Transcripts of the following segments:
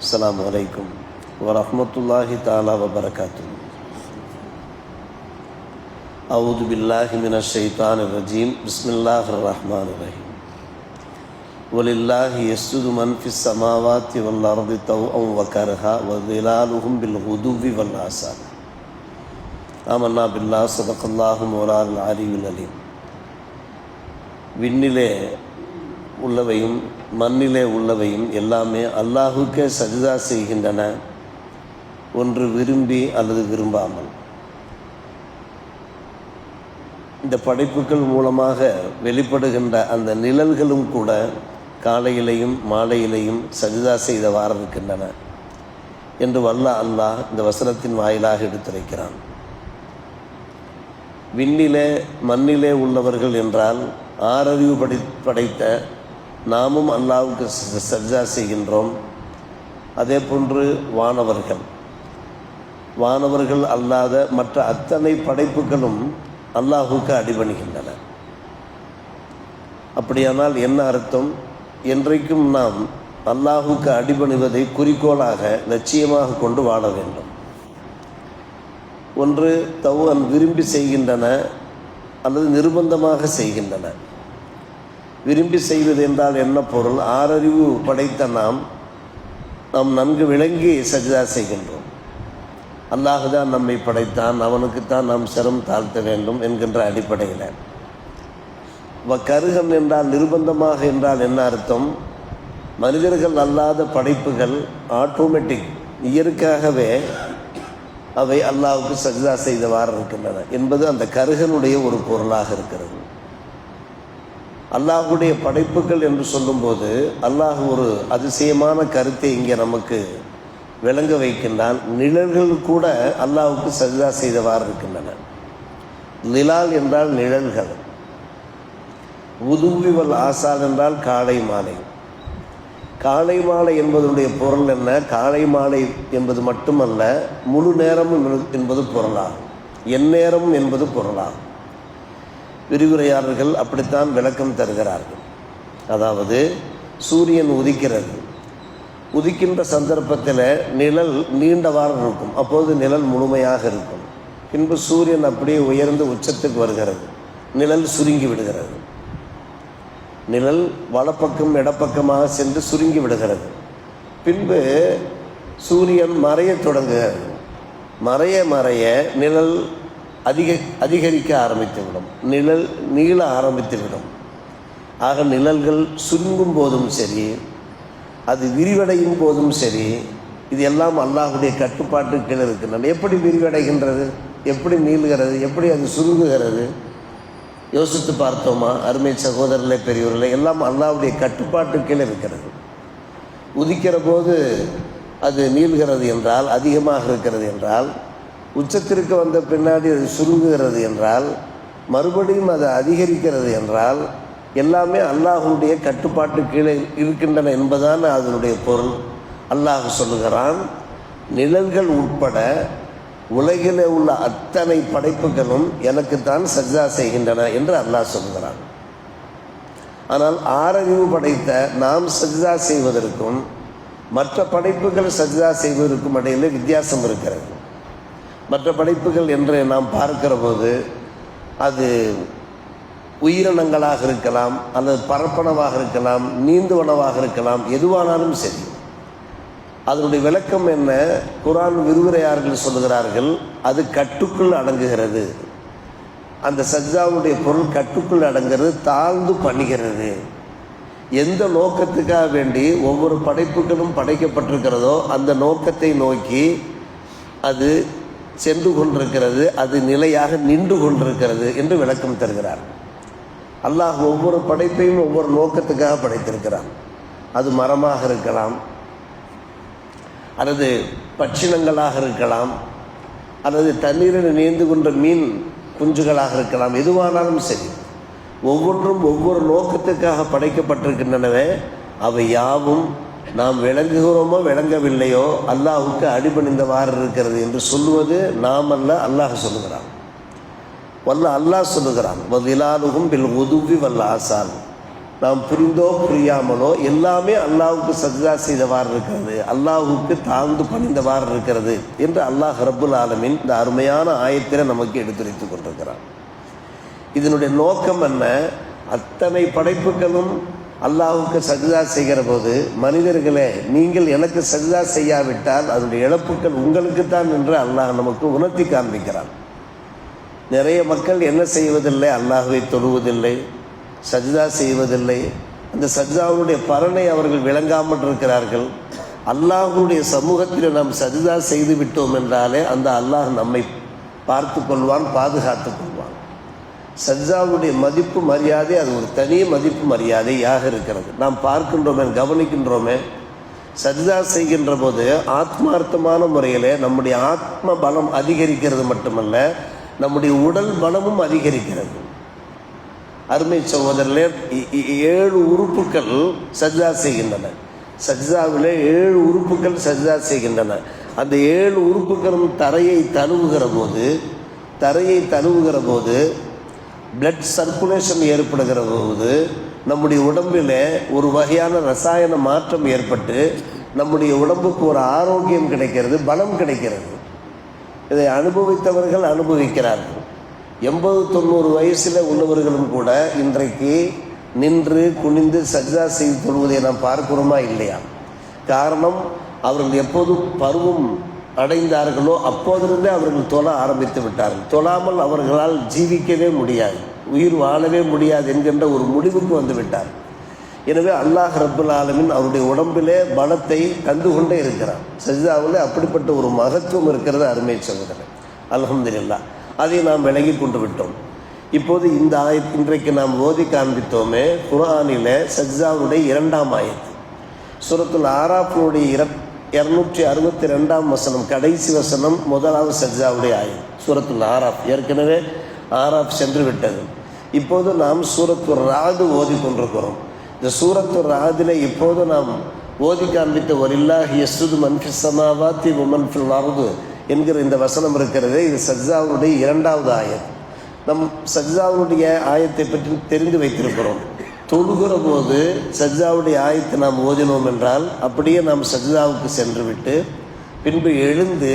அஸ்ஸலாமு அலைக்கும் வரஹ்மத்துல்லாஹி தஆலா வபரகாத்துஹு. அஊது பில்லாஹி மினஷ் ஷைத்தானிர் ரஜீம். பிஸ்மில்லாஹிர் ரஹ்மானிர் ரஹீம். வலில்லாஹி யஸ்ஜுது மன் ஃபிஸ் ஸமாவாத்தி வல் அர்தி தவ்அன் வ கர்ஹா வ ஸிலாலுஹும் பில் குதுவி வல் ஆஸால். ஆமன்னா பில்லாஹ் ஸதகல்லாஹு மௌலானல் அலியுல் அலீம். விண்ணிலே உள்ளவையும் மண்ணிலே உள்ளவையும் எல்லாமே அல்லாஹுக்கே சஜ்தா செய்கின்றன, ஒன்று விரும்பி அல்லது விரும்பாமல். இந்த படைப்புகள் மூலமாக வெளிப்படுகின்ற அந்த நிழல்களும் கூட காலையிலையும் மாலையிலையும் சஜ்தா செய்தவாறு இருக்கின்றன என்று வல்ல அல்லாஹ் இந்த வசனத்தின் வாயிலாக எடுத்துரைக்கிறான். விண்ணிலே மண்ணிலே உள்ளவர்கள் என்றால் ஆறறிவு படைத்த நாமும் அல்லாஹ்வுக்கு சஜ்தா செய்கின்றோம். அதே போன்று வானவர்கள் அல்லாத மற்ற அத்தனை படைப்புகளும் அல்லாஹுக்கு அடிபணிகின்றன. அப்படியானால் என்ன அர்த்தம்? என்றைக்கும் நாம் அல்லாஹுக்கு அடிபணிவதை குறிக்கோளாக லட்சியமாக கொண்டு வாழ வேண்டும். ஒன்று தௌஅன் விரும்பி செய்கின்றன அல்லது நிர்பந்தமாக செய்கின்றன. விரும்பி செய்வது என்றால் என்ன பொருள்? ஆறறிவு படைத்த நாம் நன்கு விளங்கி சஜ்தா செய்கின்றோம். அல்லாஹ் தான் நம்மை படைத்தான், அவனுக்குத்தான் நாம் சிரம் தாழ்த்த வேண்டும் என்கின்ற அடிப்படையில். கருகம் என்றால் நிர்பந்தமாக என்றால் என்ன அர்த்தம்? மனிதர்கள் அல்லாத படைப்புகள் ஆட்டோமேட்டிக் இயற்கையாகவே அவை அல்லாஹுக்கு சஜ்தா செய்தவாறு இருக்கின்றன என்பது அந்த கருகனுடைய ஒரு பொருளாக இருக்கிறது. அல்லாஹுடைய படைப்புகள் என்று சொல்லும்போது அல்லாஹ் ஒரு அதிசயமான கருத்தை இங்கே நமக்கு விளங்க வைக்கின்றான். நிழல்கள் கூட அல்லாஹுக்கு சஜ்தா செய்தவாறு இருக்கின்றன. லிலால் என்றால் நிழல்கள், உதுவி வல் ஆசால் என்றால் காலை மாலை. காலை மாலை என்பதனுடைய பொருள் என்ன? காலை மாலை என்பது மட்டுமல்ல, முழு நேரமும் என்பது பொருளாகும், எந்நேரம் என்பது பொருளாகும். விரிவுரையாளர்கள் அப்படித்தான் விளக்கம் தருகிறார்கள். அதாவது சூரியன் உதிக்கின்ற சந்தர்ப்பத்தில் நிழல் நீண்டவாறு இருக்கும், அப்போது நிழல் முழுமையாக இருக்கும். பின்பு சூரியன் அப்படியே உயர்ந்து உச்சத்துக்கு வருகிறது, நிழல் சுருங்கி விடுகிறது. நிழல் வலப்பக்கம் இடப்பக்கமாக சென்று சுருங்கி விடுகிறது. பின்பு சூரியன் மறைய தொடங்குகிறது. மறைய நிழல் அதிகரிக்க ஆரம்பித்துவிடும், நிழல் நீள ஆரம்பித்துவிடும். ஆக நிழல்கள் சுருங்கும் போதும் சரி, அது விரிவடையும் போதும் சரி, இது எல்லாம் அல்லாஹுடைய கட்டுப்பாட்டு கீழே இருக்கின்றன. எப்படி விரிவடைகின்றது, எப்படி நீளுகிறது, எப்படி அது சுருங்குகிறது யோசித்து பார்த்தோமா? அருமை சகோதரர்களே, பெரியவர்களே, எல்லாம் அல்லாஹ்வுடைய கட்டுப்பாட்டு கீழே இருக்கிறது. உதிக்கிற போது அது நீள்கிறது என்றால், அதிகமாக இருக்கிறது என்றால், உச்சத்திற்கு வந்த பின்னாடி அது சுருங்குகிறது என்றால், மறுபடியும் அது அதிகரிக்கிறது என்றால், எல்லாமே அல்லாஹ்வுடைய கட்டுப்பாட்டு கீழே இருக்கின்றன என்பதான அதனுடைய பொருள். அல்லாஹ் சொல்லுகிறான், நிழல்கள் உட்பட உலகிலே உள்ள அத்தனை படைப்புகளும் எனக்குத்தான் சஜ்தா செய்கின்றன என்று அல்லாஹ் சொல்லுகிறான். ஆனால் ஆறறிவு படைத்த நாம் சஜ்தா செய்வதற்கும் மற்ற படைப்புகள் சஜ்தா செய்வதற்கும் இடையிலே வித்தியாசம் இருக்கிறது. மற்ற படைப்புகள் என்று நாம் பார்க்கிற போது அது உயிரினங்களாக இருக்கலாம், அல்லது பரப்பனவாக இருக்கலாம், நீந்துவனவாக இருக்கலாம், எதுவானாலும் சரி. அதனுடைய விளக்கம் என்ன? குர்ஆன் விரிவுரையாளர்கள் சொல்லுகிறார்கள், அது கட்டுக்குள் அடங்குகிறது. அந்த சஜ்தாவுடைய பொருள் கட்டுக்குள் அடங்குகிறது, தாழ்ந்து பணிகிறது. எந்த நோக்கத்துக்காக வேண்டி ஒவ்வொரு படைப்புகளும் படைக்கப்பட்டிருக்கிறதோ அந்த நோக்கத்தை நோக்கி அது சென்று கொண்டிருக்கிறது, அது நிலையாக நின்று கொண்டிருக்கிறது என்று விளக்கம் தருகிறார். அல்லாஹ் ஒவ்வொரு படைப்பையும் ஒவ்வொரு நோக்கத்துக்காக படைத்திருக்கிறான். அது மரமாக இருக்கலாம், அல்லது பட்சினங்களாக இருக்கலாம், அல்லது தண்ணீரில் நீந்து கொண்ட மீன் குஞ்சுகளாக இருக்கலாம், எதுவானாலும் சரி, ஒவ்வொன்றும் ஒவ்வொரு நோக்கத்துக்காக படைக்கப்பட்டிருக்கின்றனவே. அவை யாவும் நாம் விளங்குகிறோமோ விளங்கவில்லையோ அல்லாஹுக்கு அடிபணிந்தவாறு இருக்கிறது என்று சொல்லுவது நாம் அல்ல, அல்லாஹ் சொல்லுகிறான். அல்லாஹ் சொல்லுகிறான், வதிலாலுகும் பில் உதுவி வல்ல ஆசால். நாம் புரிந்தோ புரியாமலோ எல்லாமே அல்லாஹ்வுக்கு சஜ்தா செய்தவாறு இருக்கிறது, அல்லாஹ்வுக்கு தாழ்ந்து பணிந்தவாறு இருக்கிறது என்று அல்லாஹ் ரப்புல் ஆலமீன் இந்த அருமையான ஆயத்திலே நமக்கு எடுத்துரைத்துக் கொண்டிருக்கிறார். இதனுடைய நோக்கம் என்ன? அத்தனை படைப்புகளும் அல்லாஹ்வுக்கு சஜ்தா செய்கிற போது, மனிதர்களே நீங்கள் எனக்கு சஜ்தா செய்யாவிட்டால் அதனுடைய இழப்புகள் உங்களுக்குத்தான் என்று அல்லாஹ் நமக்கு உணர்த்தி காண்பிக்கிறான். நிறைய மக்கள் என்ன செய்வதில்லை? அல்லாஹ்வை தொழுவதில்லை, சஜ்தா செய்வதில்லை. அந்த சஜ்தாவுடைய பலனை அவர்கள் விளங்காமல் இருக்கிறார்கள். அல்லாஹ்வுடைய சமூகத்தில் நாம் சஜ்தா செய்து விட்டோம் என்றாலே அந்த அல்லாஹ் நம்மை பார்த்து கொள்வான், பாதுகாத்து கொள்வான். சஜ்தாவுடைய மதிப்பு மரியாதை அது ஒரு தனி மதிப்பு மரியாதையாக இருக்கிறது. நாம் பார்க்கின்றோமே, கவனிக்கின்றோமே, சஜ்தா செய்கின்ற போது ஆத்மார்த்தமான முறையில் நம்முடைய ஆத்ம பலம் அதிகரிக்கிறது மட்டுமல்ல, நம்முடைய உடல் பலமும் அதிகரிக்கிறது. அருமை சகோதரர்களே, 7 உறுப்புகள் சஜ்தா செய்கின்றன. சஜ்தாவில் 7 உறுப்புகள் சஜ்தா செய்கின்றன. அந்த 7 உறுப்புகளும் தரையை தழுவுகிற போது பிளட் சர்க்குலேஷன் ஏற்படுகிற போது நம்முடைய உடம்பில் ஒரு வகையான ரசாயன மாற்றம் ஏற்பட்டு நம்முடைய உடம்புக்கு ஒரு ஆரோக்கியம் கிடைக்கிறது, பலம் கிடைக்கிறது. இதை அனுபவித்தவர்கள் அனுபவிக்கிறார்கள். 80-90 வயசில் உள்ளவர்களும் கூட இன்றைக்கு நின்று குனிந்து சஜ்தா செய்து கொள்வதை நாம் பார்க்கிறோமா இல்லையா? காரணம், அவர்கள் எப்போது பருவம் அடைந்தார்களோ அப்போதிருந்தே அவர்கள் தொழ ஆரம்பித்து விட்டார்கள். தொழாமல் அவர்களால் ஜீவிக்கவே முடியாது, உயிர் வாழவே முடியாது என்கின்ற ஒரு முடிவுக்கு வந்து விட்டார். எனவே அல்லாஹ் ரப்புல் ஆலமீன் அவருடைய உடம்பிலே பலத்தை தந்து கொண்டே இருக்கிறார். சஜ்தாவில் அப்படிப்பட்ட ஒரு மகத்துவம் இருக்கிறது. அருமை சகோதரன், அல்ஹம்துலில்லாஹ், அதை நாம் விலகி கொண்டு விட்டோம். இப்போது இந்த இன்றைக்கு நாம் ஓதி காண்பித்தோமே, குர்ஆனிலே சஜ்தாவுடைய 2ஆம் ஆயத்து, சூரத்துல் ஆராஃபுடைய 262ஆம் வசனம், கடைசி வசனம், முதலாவது சஜ்தாவுடைய ஆயத்து சூரத்துல் ஆராஃப். ஏற்கனவே ஆராஃப் சென்று விட்டது. இப்போது நாம் சூரத்துர் ராது ஓதி கொண்டிருக்கிறோம். இந்த சூரத்துர் ராதில் இப்போது நாம் ஓதி காண்பித்த வலில்லாஹி யஸ்ஜுது மன் ஃபிஸ் ஸமாவாத்தி வ மன் ஃபில் அர்து என்கிற இந்த வசனம் இருக்கிறது. இது சஜ்தாவுடைய 2ஆவது ஆயத். நம் சஜ்தாவுடைய ஆயத்தை பற்றி தெரிந்து வைத்திருக்கிறோம். தொழுகிற போது சஜ்தாவுடைய ஆயத்தை நாம் ஓதினோம் என்றால் அப்படியே நாம் சஜ்தாவுக்கு சென்று விட்டு பின்பு எழுந்து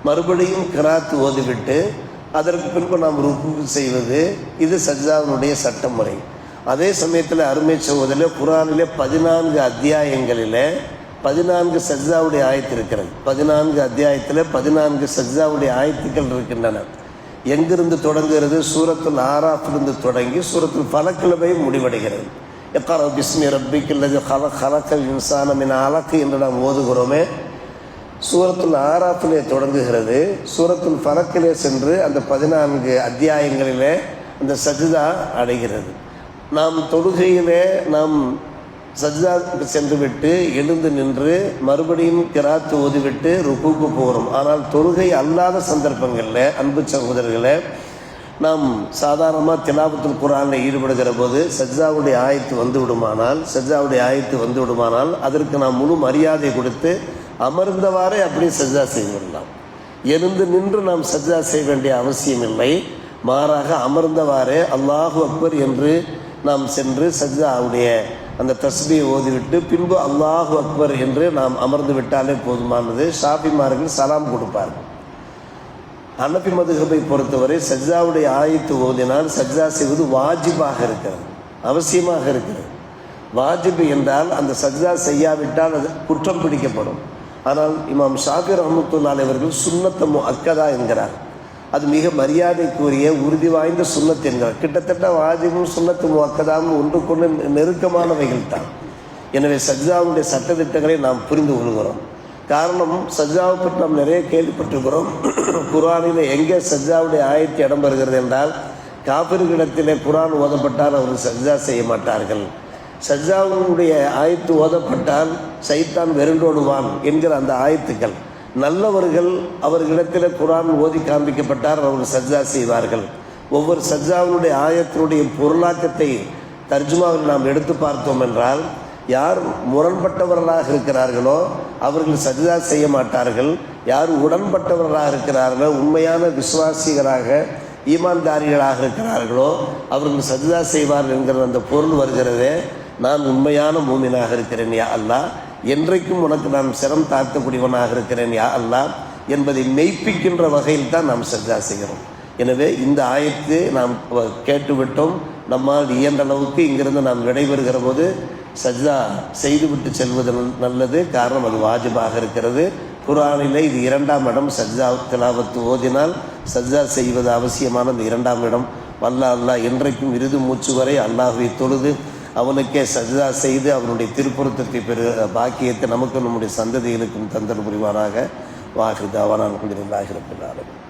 மறுபடியும் கிராத் ஓதிவிட்டு அதற்கு பின்பு நாம் ருக்கு செய்வது, இது சஜ்தாவினுடைய சட்டமுறை. அதே சமயத்தில் அருமை சகோதரர்களே, குர்ஆனிலே 14 அத்தியாயங்களில் 14 சஜ்தாவுடைய ஆயத்து இருக்கிறது. 14 அத்தியாயத்தில் 14 சஜ்தாவுடைய ஆயத்துக்கள் இருக்கின்றன. எங்கிருந்து தொடங்குகிறது? சூரத்துல் ஆராஃபிலிருந்து தொடங்கி சூரத்துல் ஃபலக்கில் போய் முடிவடைகிறது. இக்ரா பிஸ்மி ரப்பிக்கல்லதி ஹலக்கல் இன்சான மின் அலக் என்று நாம் ஓதுகிறோமே, சூரத்துல் ஆராஃபிலே தொடங்குகிறது. சூரத்துல் ஃபலக்கிலே சென்று அந்த 14 அத்தியாயங்களிலே அந்த சஜ்தா அடைகிறது. நாம் தொழுகையிலே நாம் சஜ்தாவுக்கு சென்று விட்டு எழுந்து நின்று மறுபடியும் கிராத்து ஓதிவிட்டு ருக்குக்கு போகிறோம். ஆனால் தொழுகை அல்லாத சந்தர்ப்பங்களில் அன்பு சகோதரர்களே, நாம் சாதாரணமாக திலாவத்துல் குர்ஆனில் ஈடுபடுகிற போது சஜ்தாவுடைய ஆயத்து வந்து விடுமானால் அதற்கு நாம் முழு மரியாதை கொடுத்து அமர்ந்தவாறே அப்படியே சஜ்தா செய்துவிடலாம். எழுந்து நின்று நாம் சஜ்தா செய்ய வேண்டிய அவசியம் இல்லை. மாறாக அமர்ந்தவாறே அல்லாஹு அக்பர் என்று நாம் சென்று சஜ்தாவுடைய அந்த தஸ்பீஹை ஓதிவிட்டு பின்பு அல்லாஹு அக்பர் என்று நாம் அமர்ந்து விட்டாலே போதுமானது. ஷாஃபிமார்கள் சலாம் கொடுப்பார்கள். ஹனஃபி மதுஹபை பொறுத்தவரை சஜ்தாவுடைய ஆயத்து ஓதினால் சஜ்தா செய்வது வாஜிபாக இருக்கிறது, அவசியமாக இருக்கிறது. வாஜிபு என்றால் அந்த சஜ்தா செய்யாவிட்டால் அது குற்றம் பிடிக்கப்படும். ஆனால் இமாம் ஷாஃபி ரஹ்மத்துல்லாஹி அவர்கள் சுன்னத்த முஅக்கதா என்கிறார். அது மிக மரியாதைக்குரிய உறுதி வாய்ந்த சுன்னத் என்கிறார். கிட்டத்தட்ட வாஜிபும் சுன்னத்து முஅக்கதாவும் ஒன்றுக்கொண்டு நெருக்கமானவைகள் தான். எனவே சஜ்தாவுடைய சட்டத்திட்டங்களை நாம் புரிந்து கொள்கிறோம். காரணம், சஜ்தாவை பற்றி நாம் நிறைய கேள்விப்பட்டிருக்கிறோம். குர்ஆனில் எங்கே சஜ்தாவுடைய ஆயத்து இடம் பெறுகிறது என்றால், காபிர்களிடத்திலே குர்ஆன் ஓதப்பட்டால் அவர்கள் சஜ்தா செய்ய மாட்டார்கள். சஜ்தாவுடைய ஆயத்து ஓதப்பட்டால் சைத்தான் வெருண்டோடுவான் என்கிற அந்த ஆயத்துக்கள். நல்லவர்கள் அவர்களிடத்தில் குர்ஆன் ஓதி காண்பிக்கப்பட்டால் அவர்கள் சஜ்தா செய்வார்கள். ஒவ்வொரு சஜ்தாவினுடைய ஆயத்தினுடைய பொருளாக்கத்தை தர்ஜுமாவில் நாம் எடுத்து பார்த்தோம் என்றால், யார் முரண்பட்டவர்களாக இருக்கிறார்களோ அவர்கள் சஜ்தா செய்ய மாட்டார்கள். யார் உடன்பட்டவர்களாக இருக்கிறார்களோ, உண்மையான விசுவாசிகளாக ஈமான்தாரிகளாக இருக்கிறார்களோ அவர்கள் சஜ்தா செய்வார்கள் என்கிற அந்த பொருள் வருகிறது. நான் உண்மையான மூமினாக இருக்கிறேன் யா அல்லாஹ், என்றைக்கும் உனக்கு நான் சிரம் தாழ்த்தக்கூடியவனாக இருக்கிறேன் யா அல்லாஹ் என்பதை மெய்ப்பிக்கின்ற வகையில் தான் நாம் சஜ்ஜா செய்கிறோம். எனவே இந்த ஆயத்தை நாம் கேட்டுவிட்டோம். நம்மால் இயன்ற அளவுக்கு இங்கிருந்து நாம் விடைபெறுகிற போது சஜ்ஜா செய்துவிட்டு செல்வது நல்லது. காரணம் அது வாஜிபாக இருக்கிறது. குர்ஆனிலே இது 2ஆம் இடம். சஜ்ஜா திலாவத்து ஓதினால் சஜ்ஜா செய்வது அவசியமான இந்த 2ஆம் இடம். வல்லா அல்லாஹ் என்றைக்கும் இறுதி மூச்சு வரை அல்லாஹ்வை தொழுது அவனுக்கே சஜ்ஜா செய்து அவனுடைய திருப்பொருத்தத்தை பாக்கியத்தை நமக்கு நம்முடைய சந்ததிகளுக்கும் தந்தல் புரிவாராக. வாஹிர் தாவானா அல்ஹம்துலில்லாஹி ரப்பில் ஆலமீன்.